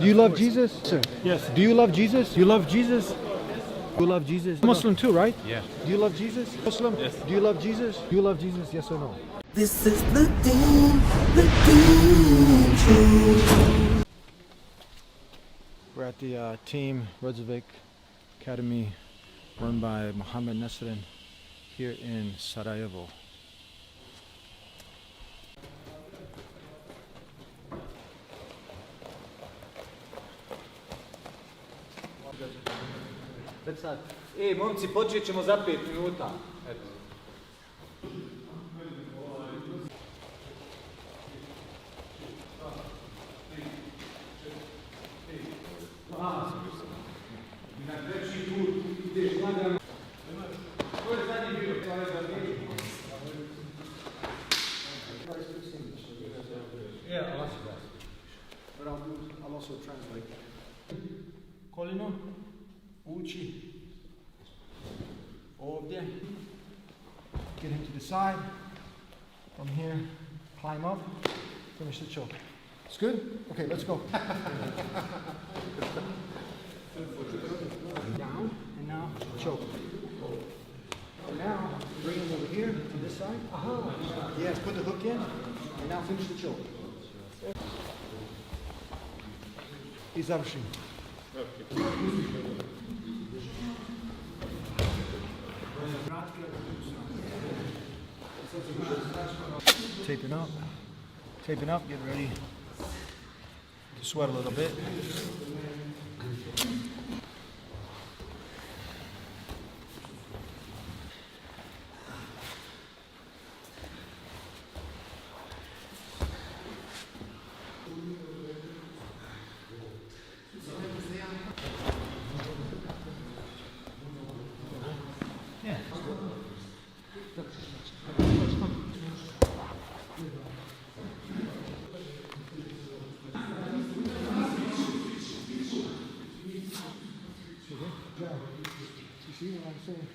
Do you love Jesus? Sir. Yes. Do you love Jesus? You love Jesus? You love Jesus? Muslim too, right? Yeah. Do you love Jesus? Muslim? Yes. Do you love Jesus? Do you love Jesus? Yes or no? This is the Deen Show. We're at the Team Rezovic Academy run by Mohammed Nasrin here in Sarajevo. Već sad. Momci, počet ćemo za 5 minuta. Eto. Na treći put ideš lagano. Ko je zadnji bio? Yeah, but I'll also translate. Kolino, uči, ovdje, get him to the side, from here, climb up, finish the choke. It's good? Okay, let's go. Down, and now choke. And now, bring him over here to this side. Yes, put the hook in, and now finish the choke. I završim. Taping up, get ready to sweat a little bit. You see what I'm saying?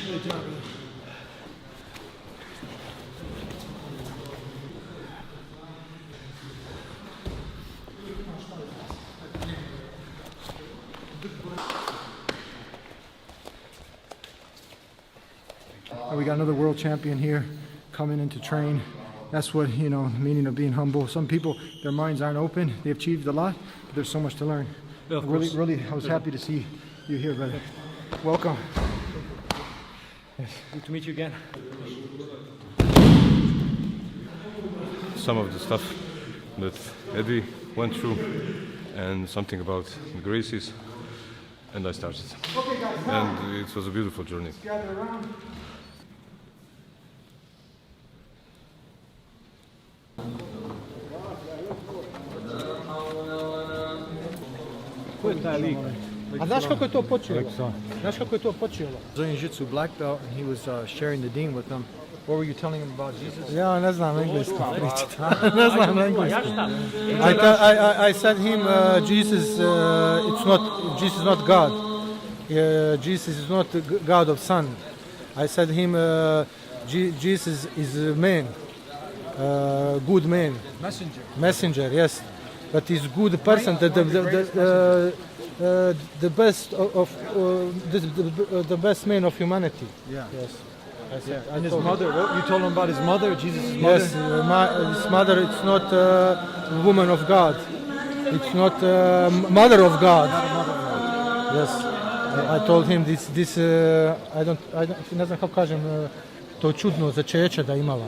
Good job. We got another world champion here coming in to train. That's what, the meaning of being humble. Some people, their minds aren't open. They've achieved a lot, but there's so much to learn. Yeah, of really, course. really, I was happy to see you here, brother. Welcome. Yes. Good to meet you again. Some of the stuff that Eddie went through and something about the Gracies, and I started. Okay, guys, now, And it was a beautiful journey. gather around. Ko je taj lik? A znaš kako je to počelo? Znaš kako je to počelo? Brazilian Jiu-Jitsu black belt, and he was sharing the deen with them. What were you telling him about Jesus? Ja ne znam engleski pričati. Ne znam engleski. I said him Jesus Jesus is not God. Jesus is not God of Son. I said him Jesus is a man. Good man. Messenger, yes. But he's good person. The best of the best man of humanity. Yeah. Yes. I said, And his mother, what you told him about his mother, Jesus' mother? Yes, his mother. It's not woman of God. It's not mother of God. Yes, I told him this. I don't. Ne znam kako kažem to čudno začeće da imala.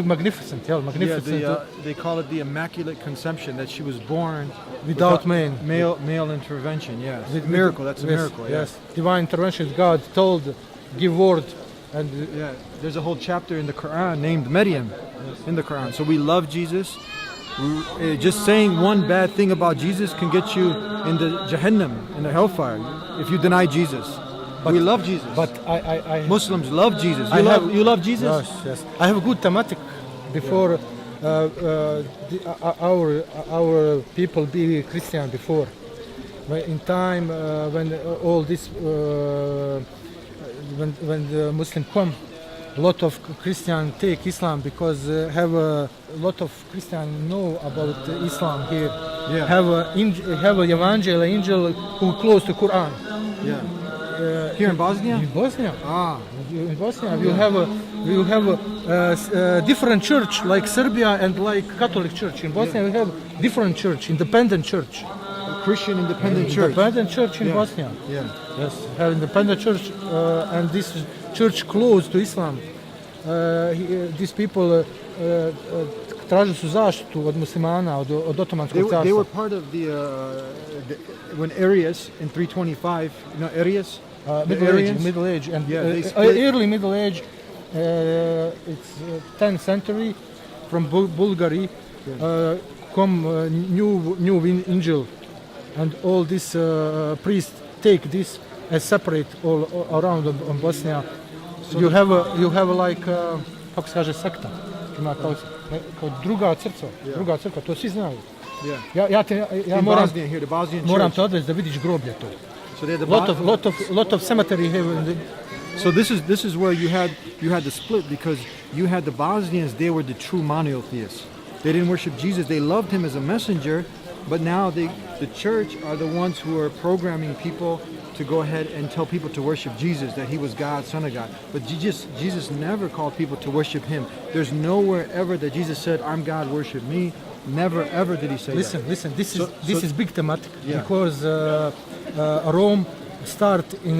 Magnificent, yeah, magnificent. Yeah, they call it the Immaculate Conception, that she was born without man. Male intervention, yes. Miracle, that's a miracle, yes. Divine intervention, God told, give word. And yeah, there's a whole chapter in the Quran named Maryam in the Quran. So we love Jesus, Just saying one bad thing about Jesus can get you in the Jahannam, in the hellfire, if you deny Jesus. We love Jesus. But I Muslims love Jesus. You love Jesus? Yes, yes. I have a good thematic before our people be Christian before. In time when all this when the Muslim come, a lot of Christian take Islam because have a lot of Christian know about Islam here. Yeah. Have a evangel angel who close to Quran. Yeah. Here in Bosnia? In Bosnia. Ah. In Bosnia, we have a different church like Serbia and like Catholic Church. In Bosnia, we have different church, independent church. Christian independent church. Independent church in Bosnia. Yeah. Yes, have independent church, and this church close to Islam. These people tražili su zaštitu od muslimana, od Otomanskog carstva. They were part of when Arius in 325, you know Arius? Middle Age, and early Middle Age. It's 10th century from Bulgaria. Come new angel, and all these priests take this as separate all around on Bosnia. So you have like kako se kaže sekta. Ima kao druga crkva, to svi znaju. Ja moram here, the Bosnian moram church. te odvesti da vidiš groblje to. So they had the Lot of cemetery have. So this is where you had the split, because you had the Bosnians. They were the true monotheists. They didn't worship Jesus. They loved him as a messenger, but now the church are the ones who are programming people to go ahead and tell people to worship Jesus, that he was God, Son of God. But Jesus never called people to worship him. There's nowhere ever that Jesus said, "I'm God, worship me." Never ever did he say that. Listen. This is big thematic, Yeah. because Rome start in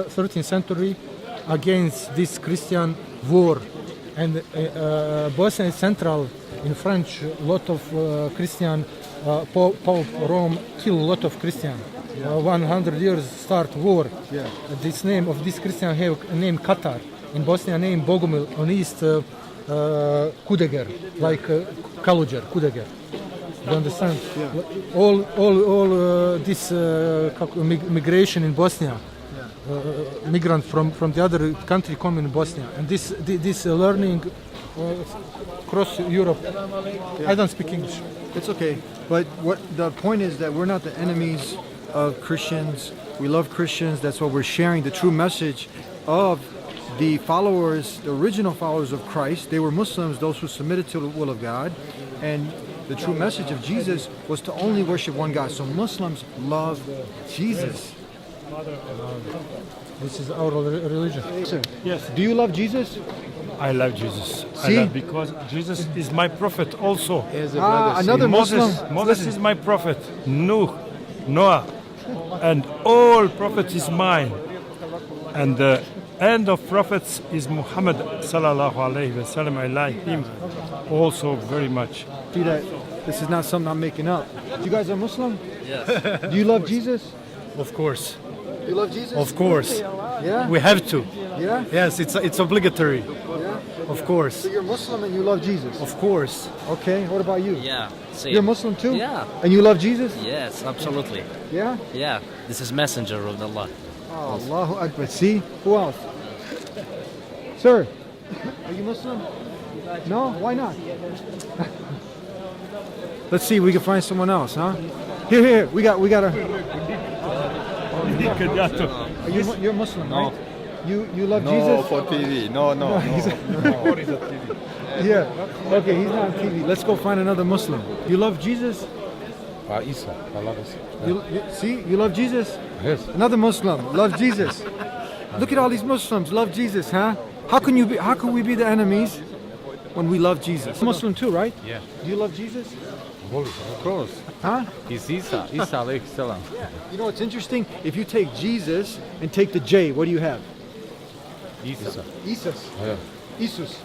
13th century against this Christian war, and Bosnia is central in French. A lot of Christian Pope Rome kill a lot of Christian. 100 years start war. Yeah. This name of this Christian have name Katar. In Bosnia name Bogomil. On east Kudeger, like Kaluđer, Kudeger. You understand? Yeah. All this migration in Bosnia. Migrant from the other country come in Bosnia, and this learning across Europe. Yeah. I don't speak English. It's okay. But what the point is that we're not the enemies of Christians. We love Christians. That's why we're sharing the true message of the followers, the original followers of Christ. They were Muslims, those who submitted to the will of God. And the true message of Jesus was to only worship one God. So Muslims love Jesus. This is our religion. Sir, Yes, do you love Jesus? I love Jesus. See? I love because Jesus is my prophet also. Another Muslim. Moses is my prophet. Noah, and all prophets is mine. And the end of prophets is Muhammad sallallahu alaihi wasallam. I like him also very much. See that this is not something I'm making up. You guys are Muslim? Yes. Do you love Jesus? Of course, You love Jesus? of course. Yeah? We have to. Yeah? Yes, it's obligatory. Yeah? Of course, So you're Muslim and you love Jesus? of course. Okay, what about you? Yeah, same. You're Muslim too? Yeah. And you love Jesus? Yes, absolutely. Yeah? Yeah, this is messenger of Allah. Oh, Allahu Akbar. See? Who else? Sir, are you Muslim? No? Why not? Let's see if we can find someone else, huh? Here, we got a... You're Muslim, right? You love Jesus? for TV. No. Yeah. Okay, he's not on TV. Let's go find another Muslim. You love Jesus? Isa, I love Isa. See, you love Jesus? Yes. Another Muslim, love Jesus. Look at all these Muslims, love Jesus, huh? How can we be the enemies when we love Jesus? Muslim too, right? Yeah. Do you love Jesus? Of course. Huh? He's Isa alayhi salam. You know what's interesting? If you take Jesus and take the J, what do you have? Isa. Jesus. Yeah. Jesus.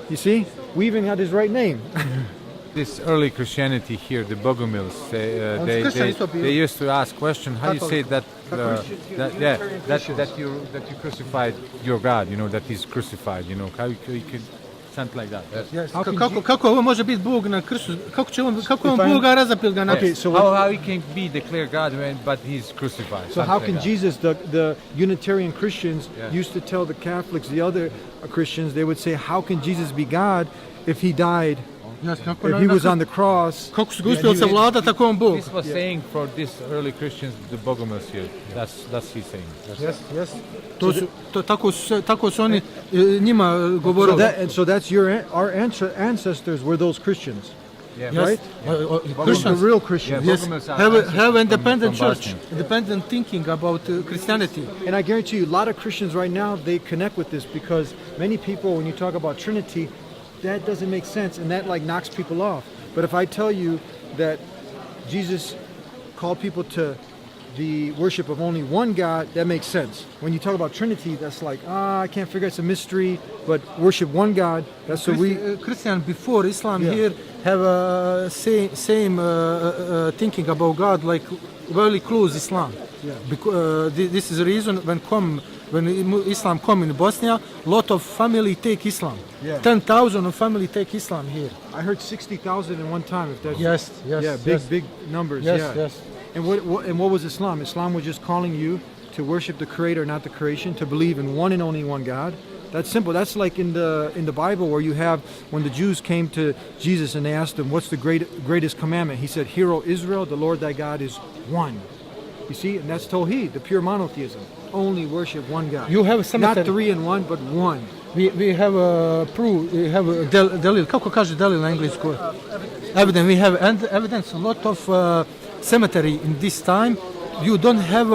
You see? We even had his right name. This early Christianity here, the Bogomils, they used to ask question, how you say that you crucified your God, you know, that he's crucified, you know, how you could something like that. Yes. How can Kako ovo može biti Bog na krstu? Kako on If I- Boga razapil ga na Okay, krstu? so How he can be declared God but he's crucified? So something how like can that. Jesus, the Unitarian Christians Yeah. used to tell the Catholics, the other Christians, they would say, how can Jesus be God if he died, Yes, if he was on the cross? Kako su ga uspjeli savladati, tako on Bog. This was saying for these early Christians, the Bogomils here. That's he's saying. Yes, yes. Tako su oni njima So, govorili. and so that's our ancestors were those Christians, Yeah. Yes. right? The Christians real Christians. yes, Bogomils are have independent from church, Bosnia. independent thinking about Christianity. And I guarantee you, a lot of Christians right now, they connect with this because many people, when you talk about Trinity, that doesn't make sense and that like knocks people off. But if I tell you that Jesus called people to the worship of only one God, that makes sense. When you talk about Trinity, that's like, I can't figure it's a mystery, but worship one God, that's what we... Christian before Islam Yeah. here have same thinking about God like very close Islam. Yeah. Because this is the reason when Islam come in Bosnia, lot of family take Islam. Yeah. 10,000 of family take Islam here. I heard 60,000 in one time, if that's... Yes, yes, Yeah, big numbers, Yes, yeah. yes. And what was Islam? Islam was just calling you to worship the Creator, not the creation, to believe in one and only one God. That's simple. That's like in the Bible where you have when the Jews came to Jesus and they asked him, "What's the greatest commandment?" He said, "Hear, O Israel, the Lord thy God is one." You see, and that's Tawheed, the pure monotheism. Only worship one God. You have not cemetery. three in one, but one. We have a proof, we have a delil. Kako kaže delil na englesku? Evidence. We have evidence. A lot of cemetery in this time. You don't have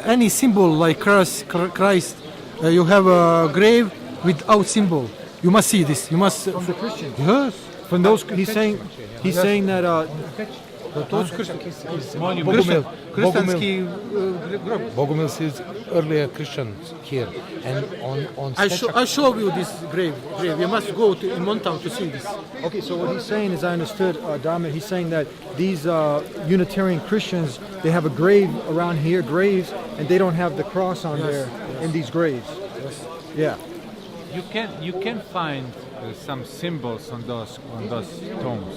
any symbol like Christ. You have a grave without symbol. You must see this. You must. From the Christians. Yes. From those, he's saying that Christianski grob. Bogomils is earlier Christians here, and on I show you this grave. You must go to in Montown to see this. Okay, so what he's saying, as I understood, Dahmer, he's saying that these Unitarian Christians, they have a grave around here, graves, and they don't have the cross on there in these graves. Yeah. You can find some symbols on those tombs,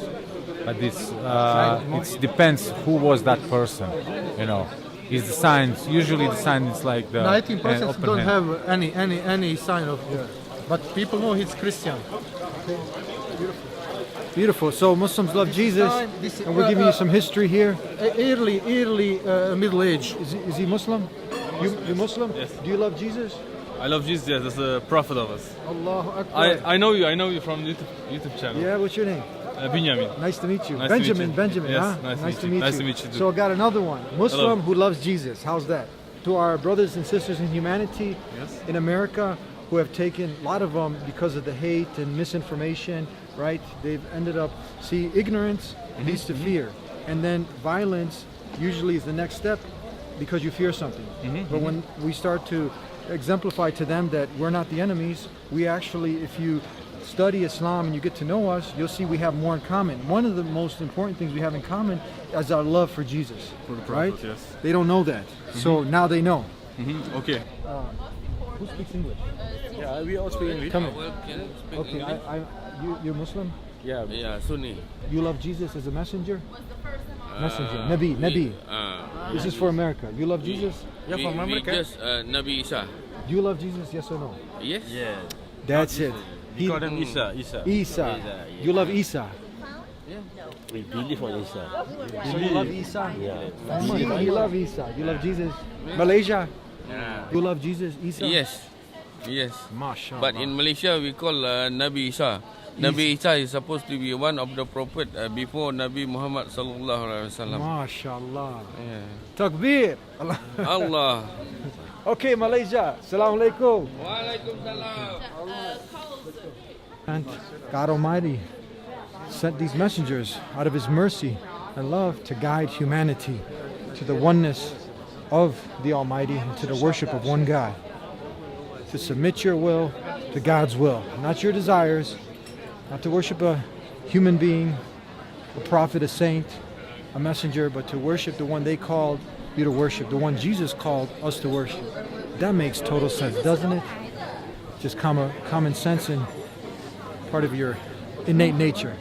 but it depends who was that person. You know, is the signs usually the sign is like the 19% open don't hand. have any sign of, but people know he's Christian. Beautiful. So Muslims love Jesus, and we're giving you some history here. Early middle age. Is he Muslim? You Muslim? Yes. Do you love Jesus? I love Jesus, yes, that's the prophet of us. Allahu Akbar. I know you from YouTube channel. Yeah, what's your name? Benjamin. Nice to meet you. Nice to meet Benjamin, you. Benjamin, Yes, huh? nice to meet you. Nice to meet you too. So I got another one. Muslim Hello. who loves Jesus. How's that? To our brothers and sisters in humanity Yes. in America who have taken, a lot of them, because of the hate and misinformation, right? They've ended up, ignorance leads to fear. And then violence usually is the next step because you fear something. But when we start to exemplify to them that we're not the enemies, we actually, if you study Islam and you get to know us, you'll see we have more in common. One of the most important things we have in common is our love for Jesus. For the prophet, right? yes. They don't know that. So now they know. Okay. Who speaks English? Yeah, we all speak English. Come in. Okay, you're Muslim? Yeah, Sunni. You love Jesus as a messenger? Messenger. Nabi. This is for America. You love Jesus? Yeah, from America. Just Nabi Isa. Do you love Jesus? Yes or no? Yes. Yeah. That's it. We call them Isa. Isa. You love Isa? We believe on Isa. So you love Isa? Yeah. You love Isa. You love Jesus? Malaysia? Yeah. You love Jesus? Isa? Yes. MashaAllah. But in Malaysia we call Nabi Isa. Nabi Isa is supposed to be one of the prophet before Nabi Muhammad sallallahu alaihi wasallam. MashaAllah. Yeah. Takbir. Allah. Okay, Malaysia. Assalamu alaikum. Waalaikumsalam. And God Almighty sent these messengers out of His mercy and love to guide humanity to the oneness of the Almighty and to the worship of one God. To submit your will to God's will, not your desires, not to worship a human being, a prophet, a saint, a messenger, but to worship the one they called you to worship, the one Jesus called us to worship. That makes total sense, doesn't it? Just common sense and part of your innate nature.